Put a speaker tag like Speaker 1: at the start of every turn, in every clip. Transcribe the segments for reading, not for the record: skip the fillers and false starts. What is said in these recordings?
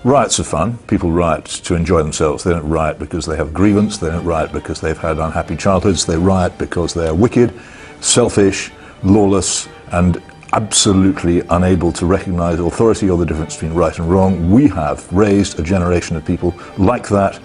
Speaker 1: Riots are fun. People riot to enjoy themselves. They don't riot because they have grievance. They don't riot because they've had unhappy childhoods. They riot because they are wicked, selfish, lawless, and absolutely unable to recognize authority or the difference between right and wrong. We have raised a generation of people like that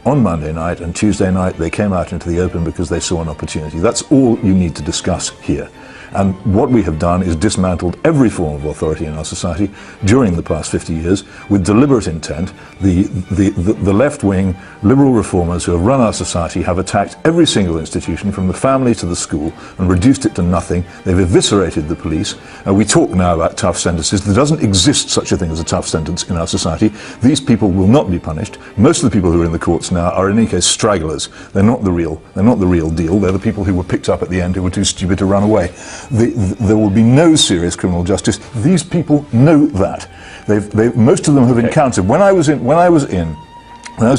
Speaker 1: on Monday night, and Tuesday night they came out into the open because they saw an opportunity. That's all you need to discuss here. And what we have done is dismantled every form of authority in our society during the past 50 years with deliberate intent. The left-wing liberal reformers who have run our society have attacked every single institution from the family to the school and reduced it to nothing. They've eviscerated the police. We talk now about tough sentences. There doesn't exist such a thing as a tough sentence in our society. These people will not be punished. Most of the people who are in the courts now are in any case stragglers. They're not the real deal. They're the people who were picked up at the end who were too stupid to run away. There will be no serious criminal justice. These people know that. Most of them have encountered. When I was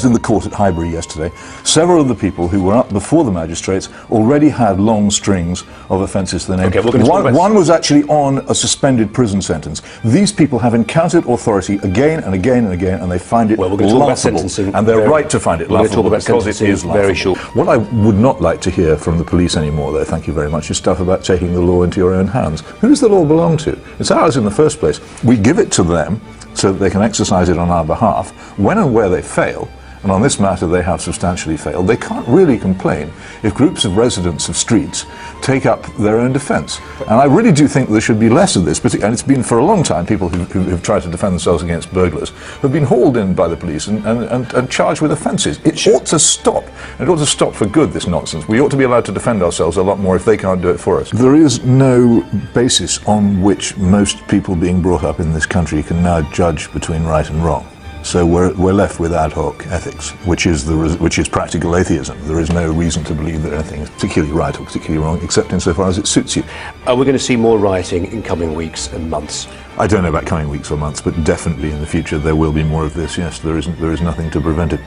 Speaker 1: in the court at Highbury yesterday, several of the people who were up before the magistrates already had long strings of offences to their name. Okay, one was actually on a suspended prison sentence. These people have encountered authority again and again and again, and they find it laughable, and they're right to find it laughable because it is laughable. Very short. What I would not like to hear from the police anymore, though, thank you very much, is stuff about taking the law into your own hands. Who does the law belong to? It's ours in the first place. We give it to them so that they can exercise it on our behalf. When and where they fail, and on this matter they have substantially failed, they can't really complain if groups of residents of streets take up their own defence. And I really do think there should be less of this, and it's been for a long time, people who've tried to defend themselves against burglars have been hauled in by the police and charged with offences. It ought to stop. It ought to stop for good, this nonsense. We ought to be allowed to defend ourselves a lot more if they can't do it for us. There is no basis on which most people being brought up in this country can now judge between right and wrong. So we're left with ad hoc ethics, which is practical atheism. There is no reason to believe that anything is particularly right or particularly wrong, except insofar as it suits you.
Speaker 2: Are we going to see more rioting in coming weeks and months?
Speaker 1: I don't know about coming weeks or months, but definitely in the future there will be more of this. Yes, there is nothing to prevent it.